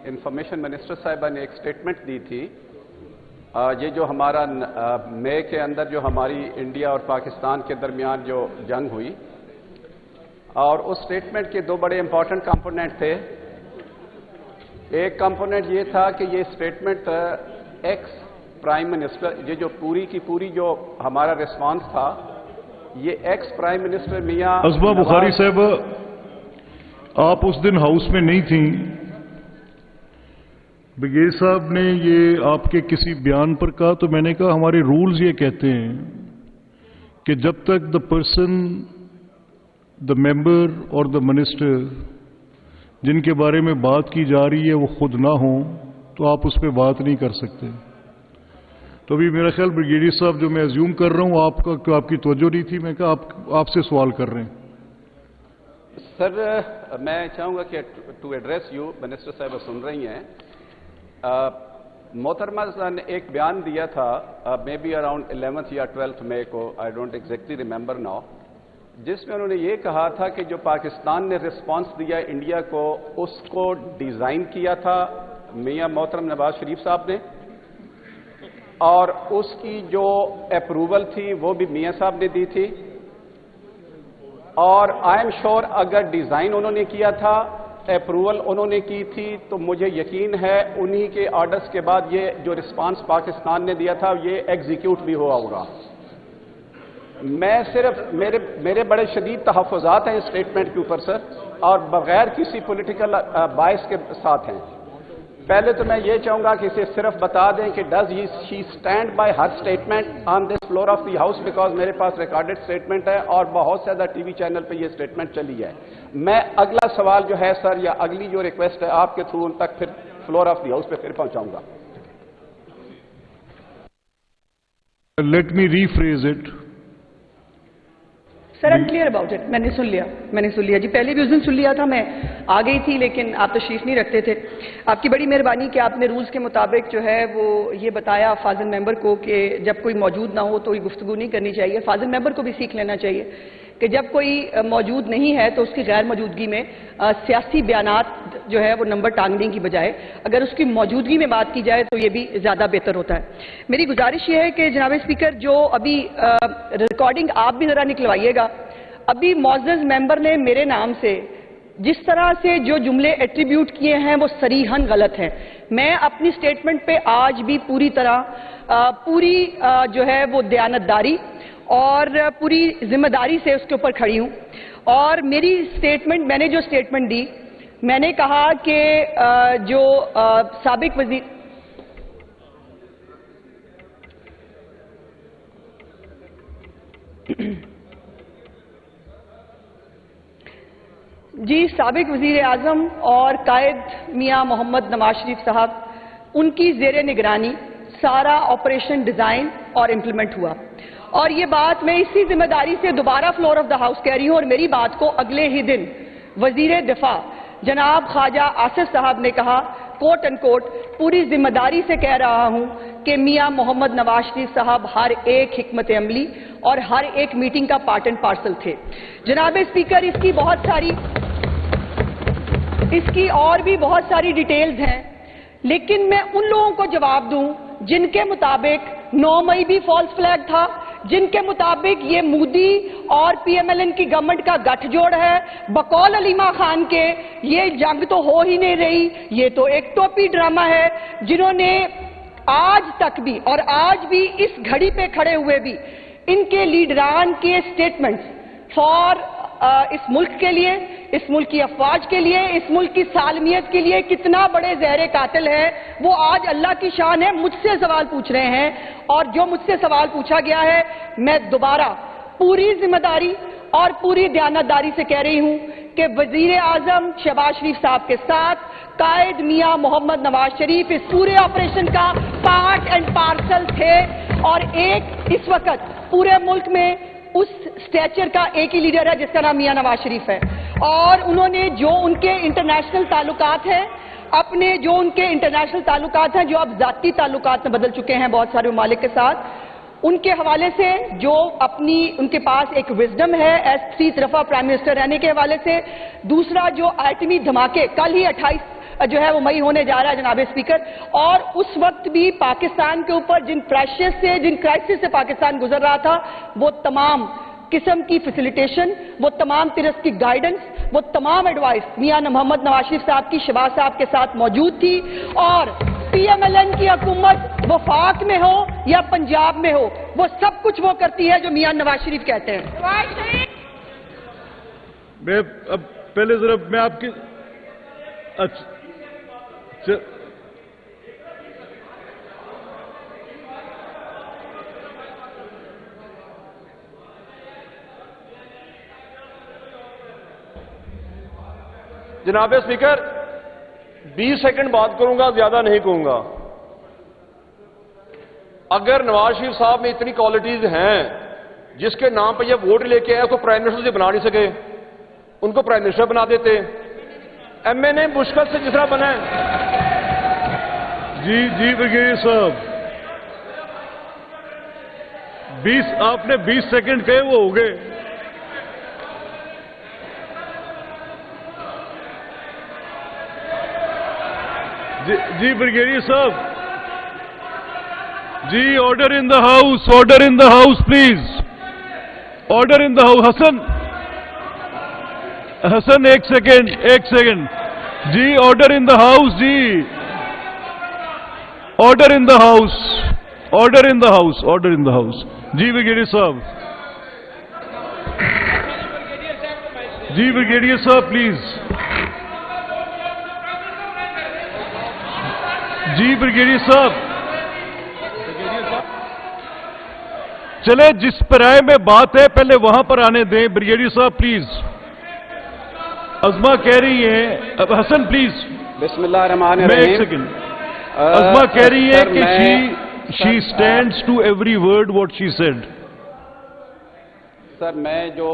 Information minister साहिबा ने एक स्टेटमेंट दी थी। ये जो हमारा मई के अंदर जो हमारी इंडिया और पाकिस्तान के दरमियान जो जंग हुई, और उस स्टेटमेंट के दो बड़े इंपॉर्टेंट कंपोनेंट थे। एक कंपोनेंट ये था कि ये स्टेटमेंट एक्स प्राइम मिनिस्टर, ये जो पूरी की पूरी जो हमारा रिस्पांस था, ये एक्स प्राइम मिनिस्टर मियां असबा बुखारी साहब, आप उस दिन हाउस में नहीं थी। ब्रिगेड साहब ने ये आपके किसी बयान पर कहा, तो मैंने कहा हमारे रूल्स ये कहते हैं कि जब तक द पर्सन, द मेंबर और द मिनिस्टर जिनके बारे में बात की जा रही है वो खुद ना हो, तो आप उस पर बात नहीं कर सकते। तो अभी मेरा ख्याल ब्रिगेडियर साहब, जो मैं अज्यूम कर रहा हूं आपकी तवज्जो नहीं थी, मैं कहा आपसे सवाल कर रहे हैं। सर, मैं चाहूंगा कि टू एड्रेस यू, मिनिस्टर साहब सुन रही हैं। मोहतरमा ने एक बयान दिया था मे बी अराउंड 11th या 12th मई को, I don't exactly remember now, जिसमें उन्होंने ये कहा था कि जो पाकिस्तान ने रिस्पांस दिया इंडिया को, उसको डिजाइन किया था मियां मोहतरम नवाज शरीफ साहब ने, और उसकी जो अप्रूवल थी वो भी मियां साहब ने दी थी। और आई एम श्योर अगर डिजाइन उन्होंने किया था, अप्रूवल उन्होंने की थी, तो मुझे यकीन है उन्हीं के ऑर्डर्स के बाद ये जो रिस्पांस पाकिस्तान ने दिया था ये एग्जीक्यूट भी हुआ होगा। मैं सिर्फ मेरे बड़े शदीद तहफ़्फ़ुज़ात हैं इस स्टेटमेंट के ऊपर सर, और बगैर किसी पॉलिटिकल बायस के साथ हैं। पहले तो मैं ये चाहूंगा कि इसे सिर्फ बता दें कि does she stand by her statement on this floor of the house, because मेरे पास रिकॉर्डेड स्टेटमेंट है और बहुत ज्यादा टीवी चैनल पे ये स्टेटमेंट चली है। मैं अगला सवाल जो है सर, या अगली जो रिक्वेस्ट है आपके थ्रू उन तक फिर फ्लोर ऑफ द हाउस पे फिर पहुंचाऊंगा। Let me rephrase it. Sir, I am clear about it. मैंने सुन लिया जी, पहले भी उस दिन सुन लिया था, मैं आ गई थी, लेकिन आप तशरीफ नहीं रखते थे। आपकी बड़ी मेहरबानी कि आपने रूल्स के मुताबिक जो है वो ये बताया फाजिल मेंबर को कि जब कोई मौजूद ना हो तो ये गुफ्तगू नहीं करनी चाहिए। फाजिल मेंबर को भी सीख लेना चाहिए कि जब कोई मौजूद नहीं है तो उसकी गैर मौजूदगी में सियासी बयानात जो है वो नंबर टांगने की बजाय अगर उसकी मौजूदगी में बात की जाए तो ये भी ज़्यादा बेहतर होता है। मेरी गुजारिश ये है कि जनाब स्पीकर, जो अभी रिकॉर्डिंग आप भी ज़रा निकलवाइएगा। अभी मौजूद मेंबर ने मेरे नाम से जिस तरह से जो जुमले एट्रीब्यूट किए हैं वो सरीहन गलत हैं। मैं अपनी स्टेटमेंट पे आज भी पूरी जो है वो दयानतदारी और पूरी जिम्मेदारी से उसके ऊपर खड़ी हूं। और मेरी स्टेटमेंट, मैंने जो स्टेटमेंट दी, मैंने कहा कि जो साबिक वजीर जी, साबिक वजीर आजम और कायद मियां मोहम्मद नवाज शरीफ साहब, उनकी जेर निगरानी सारा ऑपरेशन डिजाइन और इम्प्लीमेंट हुआ। और ये बात मैं इसी जिम्मेदारी से दोबारा फ्लोर ऑफ द हाउस कह रही हूं, और मेरी बात को अगले ही दिन वजीर दिफा जनाब ख्वाजा आसिफ साहब ने कहा, कोट एंड कोट, पूरी जिम्मेदारी से कह रहा हूं कि मियां मोहम्मद नवाज शरीफ साहब हर एक हिकमत अमली और हर एक मीटिंग का पार्ट एंड पार्सल थे। जनाब स्पीकर, इसकी और भी बहुत सारी डिटेल्स हैं, लेकिन मैं उन लोगों को जवाब दूं जिनके मुताबिक 9 मई भी फॉल्स फ्लैग था, जिनके मुताबिक ये मोदी और पीएमएलएन की गवर्नमेंट का गठजोड़ है। बकौल अलीमा खान के ये जंग तो हो ही नहीं रही, ये तो एक टोपी ड्रामा है, जिन्होंने आज तक भी और आज भी इस घड़ी पे खड़े हुए भी इनके लीडरान के स्टेटमेंट्स फॉर इस मुल्क के लिए, इस मुल्क की अफवाज के लिए, इस मुल्क की सालमियत के लिए कितना बड़े जहरे कातिल है, वो आज अल्लाह की शान है। मुझसे सवाल पूछ रहे हैं, और जो मुझसे सवाल पूछा गया है, मैं दोबारा पूरी जिम्मेदारी और पूरी दयानतदारी से कह रही हूं कि वजीर आजम शहबाज शरीफ साहब के साथ कायद मियां मोहम्मद नवाज शरीफ इस पूरे ऑपरेशन का पार्ट एंड पार्सल थे, और एक इस वक्त पूरे मुल्क में उस स्टेचर का एक ही लीडर है जिसका नाम मियां नवाज शरीफ है। और उन्होंने जो उनके इंटरनेशनल ताल्लुकात हैं, जो अब जाती ताल्लुकात में बदल चुके हैं बहुत सारे ममालिक के साथ, उनके हवाले से जो उनके पास एक विजडम है एज 3 तरफा प्राइम मिनिस्टर रहने के हवाले से, दूसरा जो एटमी धमाके, कल ही جو ہے وہ مئی ہونے جا رہا ہے جناب اسپیکر، اور اس وقت بھی پاکستان کے اوپر جن پریشرز سے، جن کرائسس سے پاکستان گزر رہا تھا، وہ تمام قسم کی فیسیلیٹیشن، وہ تمام طرح کی گائیڈنس، وہ تمام ایڈوائس میاں محمد نواز شریف صاحب کی شہباز صاحب کے ساتھ موجود تھی، اور پی ایم ایل این کی حکومت وفاق میں ہو یا پنجاب میں ہو، وہ سب کچھ وہ کرتی ہے جو میاں نواز شریف کہتے ہیں۔ میں اب پہلے ذرا میں آپ کی اچھا جناب اسپیکر 20 سیکنڈ بات کروں گا، زیادہ نہیں کہوں گا۔ اگر نواز شریف صاحب میں اتنی کوالٹیز ہیں جس کے نام پہ یہ ووٹ لے کے آئے کو پرائم منسٹر سے بنا نہیں سکے، ان کو پرائم منسٹر بنا دیتے۔ ایم این اے مشکل سے جس طرح بنا ہے۔ جی برگیڈیئر صاحب آپ نے 20 سیکنڈ کہے وہ ہو گئے۔ جی برگیڈیئر صاحب جی order in the house, order in the house please, order in the house. Hassan ایک سیکنڈ جی آرڈر ان دا ہاؤس، جی order in the house, order in the house, order in the house. جی brigadier صاحب، جی brigadier صاحب please, جی brigadier صاحب چلے جس پرائے میں بات ہے پہلے وہاں پر آنے دیں۔ برگیڈیئر صاحب پلیز، عظمہ کہہ رہی ہے، حسن پلیز بسم اللہ الرحمن میں الرحیم۔ ایک سیکنڈ، عظمہ کہہ رہی ہے کہ she stands to every word what she said۔ سر میں جو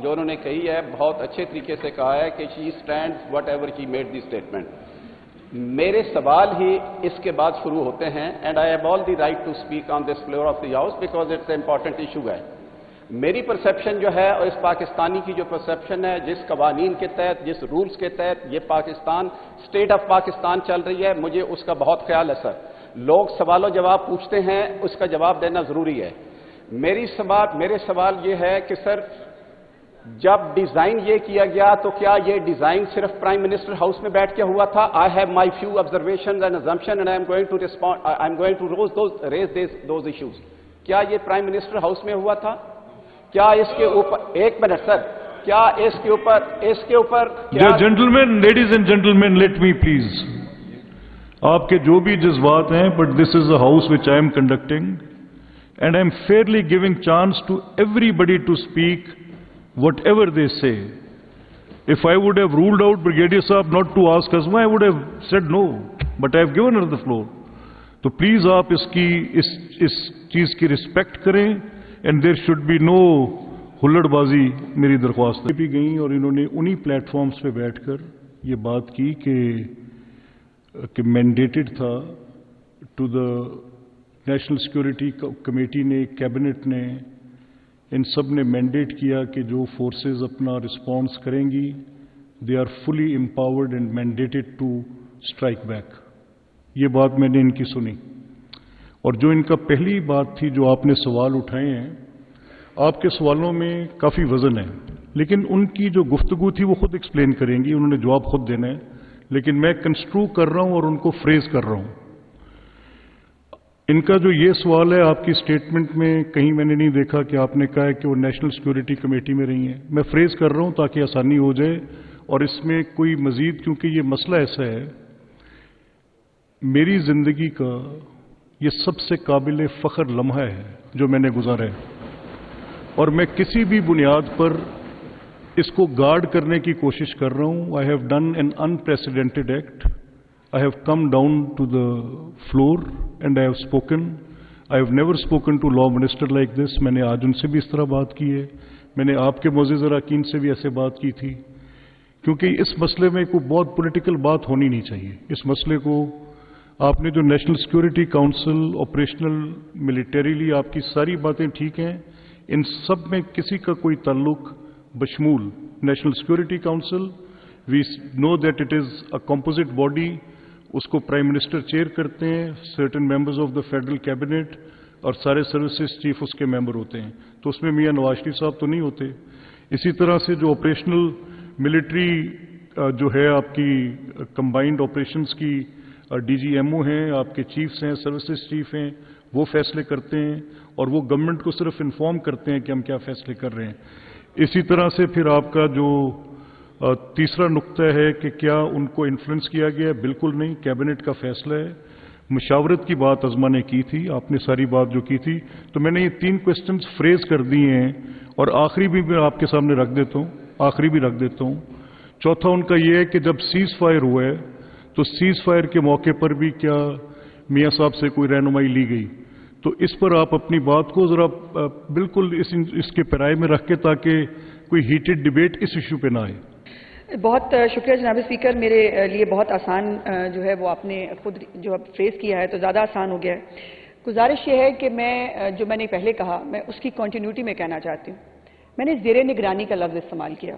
انہوں نے کہی ہے بہت اچھے طریقے سے کہا ہے کہ she stands whatever she made the statement۔ میرے سوال ہی اس کے بعد شروع ہوتے ہیں and I have all the right to speak on this floor of the house because it's a important issue ہے۔ میری پرسیپشن جو ہے اور اس پاکستانی کی جو پرسیپشن ہے، جس قوانین کے تحت، جس رولز کے تحت یہ پاکستان اسٹیٹ آف پاکستان چل رہی ہے، مجھے اس کا بہت خیال ہے سر۔ لوگ سوال و جواب پوچھتے ہیں، اس کا جواب دینا ضروری ہے۔ میرے سوال یہ ہے کہ سر جب ڈیزائن یہ کیا گیا تو کیا یہ ڈیزائن صرف پرائم منسٹر ہاؤس میں بیٹھ کے ہوا تھا؟ I have my few observations and assumption and I am going to raise those issues۔ کیا یہ پرائم منسٹر ہاؤس میں ہوا تھا؟ کیا اس کے اوپر ایک منٹ سر، کیا اس کے اوپر gentlemen, ladies and gentlemen let me please, آپ کے جو بھی جذبات ہیں، but this is a house which I am conducting and I am fairly giving chance to everybody to speak whatever they say۔ If I would have ruled out Brigadier Saab not to ask Azma, I would have said no, but I have given her the floor۔ تو please آپ اس چیز کی respect کریں and there should be نو ہلڑ بازی، میری درخواست بھی گئیں اور انہوں نے انہی پلیٹ فارمز پہ بیٹھ کر یہ بات کی کہ مینڈیٹڈ تھا to the national security committee نے، کیبنٹ نے، ان سب نے مینڈیٹ کیا کہ جو فورسز اپنا رسپانس کریں گی they are fully empowered and mandated to strike back. یہ بات میں نے ان کی سنی، اور جو ان کا پہلی بات تھی جو آپ نے سوال اٹھائے ہیں، آپ کے سوالوں میں کافی وزن ہے، لیکن ان کی جو گفتگو تھی وہ خود ایکسپلین کریں گی، انہوں نے جواب خود دینا ہے، لیکن میں کنسٹرو کر رہا ہوں اور ان کو فریز کر رہا ہوں۔ ان کا جو یہ سوال ہے، آپ کی سٹیٹمنٹ میں کہیں میں نے نہیں دیکھا کہ آپ نے کہا ہے کہ وہ نیشنل سیکورٹی کمیٹی میں رہی ہیں۔ میں فریز کر رہا ہوں تاکہ آسانی ہو جائے، اور اس میں کوئی مزید، کیونکہ یہ مسئلہ ایسا ہے، میری زندگی کا یہ سب سے قابل فخر لمحہ ہے جو میں نے گزارا ہے، اور میں کسی بھی بنیاد پر اس کو گارڈ کرنے کی کوشش کر رہا ہوں۔ I have done an unprecedented act. I have come down to the floor and I have spoken. I have never spoken to law minister like this. میں نے آج ان سے بھی اس طرح بات کی ہے، میں نے آپ کے معزز اراکین سے بھی ایسے بات کی تھی، کیونکہ اس مسئلے میں کوئی بہت پولیٹیکل بات ہونی نہیں چاہیے۔ اس مسئلے کو آپ نے جو national security council, operational, militarily آپ کی ساری باتیں ٹھیک ہیں، ان سب میں کسی کا کوئی تعلق بشمول national security council, We know that it is a composite body. उसको प्राइम मिनिस्टर चेयर करते हैं, certain members of the federal cabinet और सारे सर्विसेज चीफ उसके मेंबर होते हैं. तो उसमें मियां नवाज शरीफ साहब तो नहीं होते. इसी तरह से जो ऑपरेशनल मिलिट्री जो है आपकी कंबाइंड ऑपरेशंस की DGMO हैं, आपके चीफ्स हैं, सर्विसेज चीफ हैं, वो फैसले करते हैं और वो गवर्नमेंट को सिर्फ इन्फॉर्म करते हैं कि हम क्या फैसले कर रहे हैं. इसी तरह से फिर आपका जो तीसरा नुक्ता है कि क्या उनको इन्फ्लुएंस किया गया, बिल्कुल नहीं, कैबिनेट का फैसला है. मुशावरत की बात अज़मा ने की थी, आपने सारी बात जो की थी, तो मैंने ये 3 क्वेश्चंस फ्रेज कर दिए हैं और आखिरी भी मैं आपके सामने रख देता हूँ. चौथा उनका ये है कि जब सीज फायर हुआ है तो सीज फायर के मौके पर भी क्या मियाँ साहब से कोई रहनुमाई ली गई? तो इस पर आप अपनी बात को ज़रा बिल्कुल इसके पैराए में रख के, ताकि कोई हीटेड डिबेट इस इशू पे ना आए. बहुत शुक्रिया जनाब स्पीकर. मेरे लिए बहुत आसान जो है वो आपने खुद जो फ्रेज किया है तो ज़्यादा आसान हो गया है. गुजारिश ये है कि जो मैंने पहले कहा, मैं उसकी कंटिन्यूटी में कहना चाहती हूँ. मैंने ज़ेरे निगरानी का लफ्ज़ इस्तेमाल किया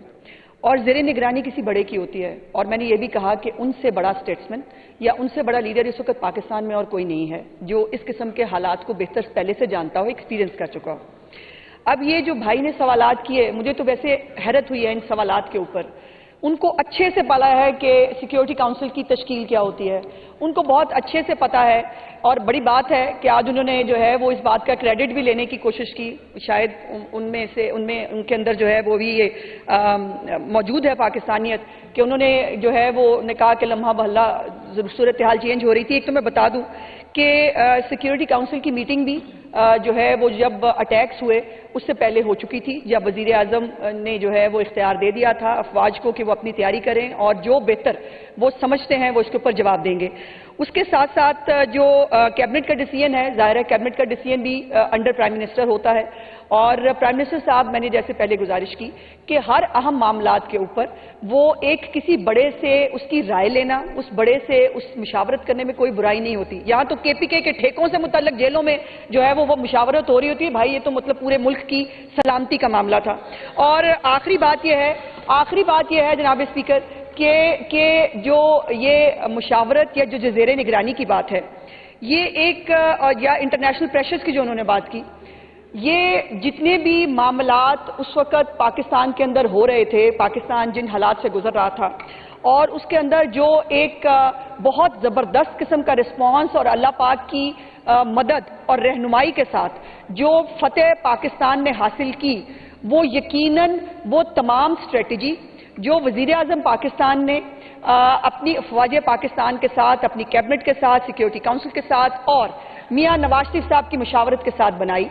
और ज़ेरे निगरानी किसी बड़े की होती है, और मैंने ये भी कहा कि उनसे बड़ा स्टेट्समैन या उनसे बड़ा लीडर इस वक्त पाकिस्तान में और कोई नहीं है जो इस किस्म के हालात को बेहतर पहले से जानता हो, एक्सपीरियंस कर चुका हो. अब ये जो भाई ने सवालात किए, मुझे तो वैसे हैरत हुई है इन सवालात के ऊपर. उनको अच्छे से पता है कि सिक्योरिटी काउंसिल की तश्कील क्या होती है, उनको बहुत अच्छे से पता है. और बड़ी बात है कि आज उन्होंने जो है वो इस बात का क्रेडिट भी लेने की कोशिश की. शायद उनमें उनके अंदर जो है वो भी ये मौजूद है पाकिस्तानियत, कि उन्होंने जो है वो ने कहा कि लम्हा बहला सूरत हाल चेंज हो रही थी. एक तो मैं बता दूं कि सिक्योरिटी काउंसिल की मीटिंग भी जो है वो जब अटैक्स हुए उससे पहले हो चुकी थी, जब वजीर आजम ने जो है वो इख्तियार दे दिया था अफवाज को कि वो अपनी तैयारी करें और जो बेहतर वो समझते हैं वो इसके ऊपर जवाब देंगे. उसके साथ साथ जो कैबिनेट का डिसीजन है, जाहिर है कैबिनेट का डिसीजन भी अंडर प्राइम मिनिस्टर होता है, और प्राइम मिनिस्टर साहब मैंने जैसे पहले गुजारिश की कि हर अहम मामलात के ऊपर वो एक किसी बड़े से उसकी राय लेना, उस बड़े से उस मुशावरत करने में कोई बुराई नहीं होती. यहाँ तो KPK के ठेकों से मुतल्लिक जेलों में जो है वो मुशावरत हो रही होती है. भाई ये तो मतलब पूरे मुल्क की सलामती का मामला था. और आखिरी बात यह है जनाब स्पीकर कि जो ये मुशावरत या जो ज़ेरे निगरानी की बात है, ये एक या इंटरनेशनल प्रेशर्स की जो उन्होंने बात की, ये जितने भी मामलात उस वक़्त पाकिस्तान के अंदर हो रहे थे, पाकिस्तान जिन हालात से गुजर रहा था, और उसके अंदर जो एक बहुत ज़बरदस्त किस्म का रिस्पांस और अल्लाह पाक की मदद और रहनुमाई के साथ जो फतेह पाकिस्तान ने हासिल की, वो यकीनन वो तमाम स्ट्रेटजी जो वज़ीर आज़म पाकिस्तान ने अपनी अफवाज पाकिस्तान के साथ, अपनी कैबिनेट के साथ, सिक्योरिटी काउंसिल के साथ और मियां नवाज शरीफ साहब की मुशावरत के साथ बनाई,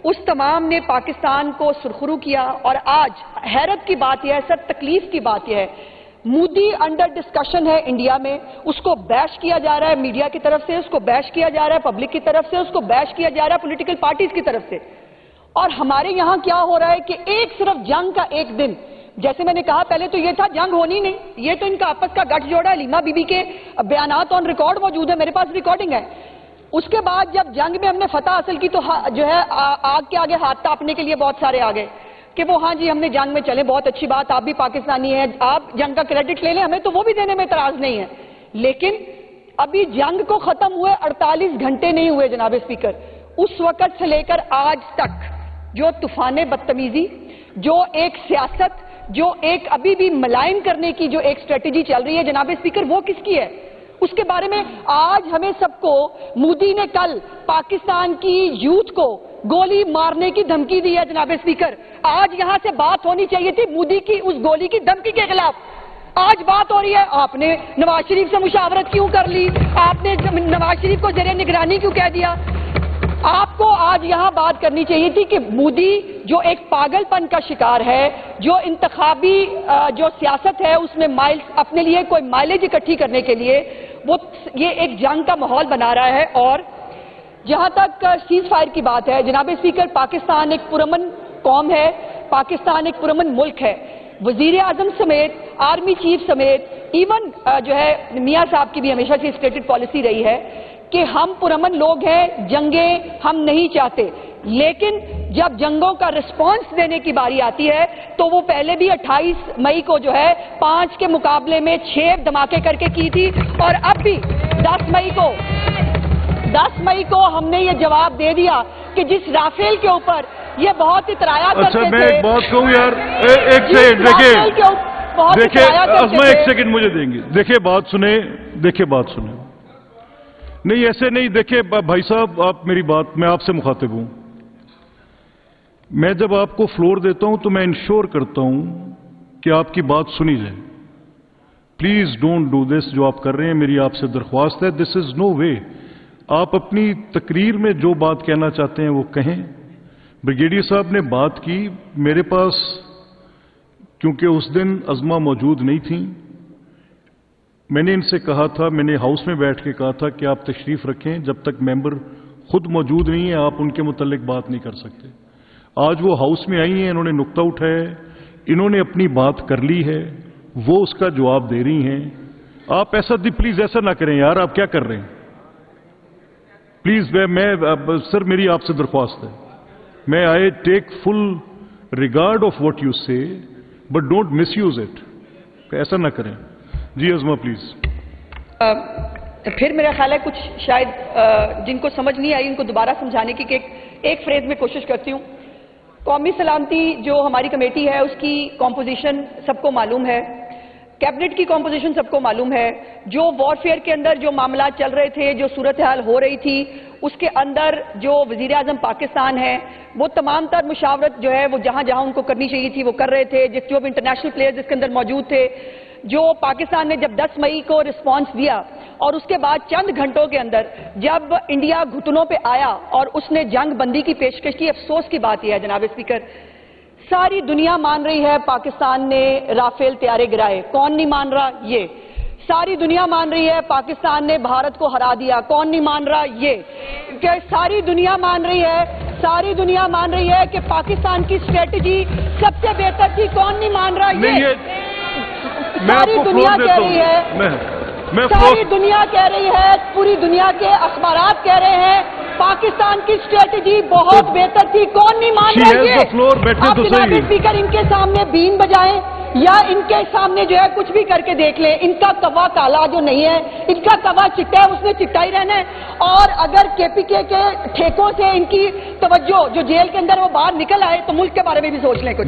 उस तमाम ने पाकिस्तान को सुरखरू किया. और आज हैरत की बात यह है, सर तकलीफ की बात यह है, मोदी अंडर डिस्कशन है इंडिया में, उसको बैश किया जा रहा है मीडिया की तरफ से, उसको बैश किया जा रहा है पब्लिक की तरफ से, उसको बैश किया जा रहा है पॉलिटिकल पार्टीज की तरफ से. और हमारे यहां क्या हो रहा है कि एक सिर्फ जंग का एक दिन, जैसे मैंने कहा पहले तो ये था जंग होनी नहीं, ये तो इनका आपस का गठजोड़ है. लीमा बीबी के बयानात ऑन रिकॉर्ड मौजूद है, मेरे पास रिकॉर्डिंग है. उसके बाद जब जंग में हमने फतह हासिल की तो जो है आग के आगे हाथ तापने के लिए बहुत सारे आ गए कि वो हाँ जी हमने जंग में चले, बहुत अच्छी बात, आप भी पाकिस्तानी हैं, आप जंग का क्रेडिट ले लें, हमें तो वो भी देने में इतराज नहीं है. लेकिन अभी जंग को खत्म हुए 48 घंटे नहीं हुए जनाब स्पीकर. उस वक्त से लेकर आज तक जो तूफाने बदतमीजी, जो एक सियासत, जो एक अभी भी मलाइन करने की जो एक स्ट्रेटेजी चल रही है जनाब स्पीकर, वो किसकी है? उसके बारे में आज हमें सबको, मोदी ने कल पाकिस्तान की यूथ को गोली मारने की धमकी दी है जनाब स्पीकर. आज यहां से बात होनी चाहिए थी मोदी की उस गोली की धमकी के खिलाफ. आज बात हो रही है आपने नवाज शरीफ से मुशावरत क्यों कर ली, आपने नवाज शरीफ को ज़ेरे निगरानी क्यों कह दिया. आपको आज यहां बात करनी चाहिए थी कि मोदी जो एक पागलपन का शिकार है, जो इंतखाबी जो सियासत है उसमें अपने लिए कोई माइलेज इकट्ठी करने के लिए वो ये एक जंग का माहौल बना रहा है. और जहां तक सीज फायर की बात है जनाब स्पीकर, पाकिस्तान एक पुरअमन कौम है, पाकिस्तान एक पुरअमन मुल्क है. वजीर आजम समेत, आर्मी चीफ समेत, इवन जो है मियां साहब की भी हमेशा से स्टेटेड पॉलिसी रही है कि हम पुरअमन लोग हैं, जंगे हम नहीं चाहते, लेकिन جب جنگوں کا رسپانس دینے کی باری آتی ہے تو وہ پہلے بھی 28 مئی کو جو ہے 5 کے مقابلے میں 6 دھماکے کر کے کی تھی، اور اب بھی 10 مئی کو ہم نے یہ جواب دے دیا کہ جس رافیل کے اوپر یہ بہت اترایا کرتے تھے. اچھا میں ایک بات کہوں یار، ایک سیکنڈ دیکھیں عظمہ، ایک سیکنڈ مجھے دیں گے. دیکھیں بات سنیں نہیں ایسے نہیں. دیکھیں بھائی صاحب، آپ میری بات، میں آپ سے مخاطب ہوں. میں جب آپ کو فلور دیتا ہوں تو میں انشور کرتا ہوں کہ آپ کی بات سنی جائے. پلیز ڈونٹ ڈو دس جو آپ کر رہے ہیں. میری آپ سے درخواست ہے، دس از نو وے. آپ اپنی تقریر میں جو بات کہنا چاہتے ہیں وہ کہیں. بریگیڈیئر صاحب نے بات کی، میرے پاس کیونکہ اس دن عظمہ موجود نہیں تھیں، میں نے ان سے کہا تھا، میں نے ہاؤس میں بیٹھ کے کہا تھا کہ آپ تشریف رکھیں، جب تک ممبر خود موجود نہیں ہیں آپ ان کے متعلق بات نہیں کر سکتے. آج وہ ہاؤس میں آئی ہیں، انہوں نے نقطہ اٹھایا ہے، انہوں نے اپنی بات کر لی ہے، وہ اس کا جواب دے رہی ہیں. آپ ایسا پلیز ایسا نہ کریں یار، آپ کیا کر رہے ہیں پلیز. میں سر میری آپ سے درخواست ہے، میں آئی ٹیک فل ریگارڈ آف واٹ یو سے، but don't miss use it. ایسا نہ کریں. جی عظمہ پلیز. پھر میرا خیال ہے کچھ شاید جن کو سمجھ نہیں آئی ان کو دوبارہ سمجھانے کی کہ ایک فریز میں کوشش کرتی ہوں. قومی سلامتی جو ہماری کمیٹی ہے اس کی کمپوزیشن سب کو معلوم ہے، کیبنٹ کی کمپوزیشن سب کو معلوم ہے. جو وارفیئر کے اندر جو معاملات چل رہے تھے، جو صورتحال ہو رہی تھی، اس کے اندر جو وزیر اعظم پاکستان ہے وہ تمام تر مشاورت جو ہے وہ جہاں جہاں ان کو کرنی چاہیے تھی وہ کر رہے تھے. جو بھی انٹرنیشنل پلیئرز اس کے اندر موجود تھے، جو پاکستان نے جب 10 مئی کو رسپانس دیا اور اس کے بعد چند گھنٹوں کے اندر جب انڈیا گھٹنوں پہ آیا اور اس نے جنگ بندی کی پیشکش کی، افسوس کی بات یہ ہے جناب اسپیکر، ساری دنیا مان رہی ہے پاکستان نے رافیل طیارے گرائے. کون نہیں مان رہا؟ یہ ساری دنیا مان رہی ہے پاکستان نے بھارت کو ہرا دیا. کون نہیں مان رہا؟ یہ کہ ساری دنیا مان رہی ہے کہ پاکستان کی اسٹریٹجی سب سے بہتر تھی. کون نہیں مان رہا؟ یہ ساری دنیا کہہ رہی ہے، ساری دنیا کہہ رہی ہے، پوری دنیا کے اخبارات کہہ رہے ہیں پاکستان کی اسٹریٹجی بہت بہتر تھی. کون نہیں مان رہا؟ یہ آپ جناب اسپیکر ان کے سامنے بین بجائیں یا ان کے سامنے جو ہے کچھ بھی کر کے دیکھ لیں، ان کا کوا کالا جو نہیں ہے، ان کا کوا چٹا ہے، اس نے چٹا ہی رہنا ہے. اور اگر کے پی کے ٹھیکوں سے ان کی توجہ جو جیل کے اندر وہ باہر نکل آئے تو ملک کے بارے میں بھی سوچ لیں کچھ.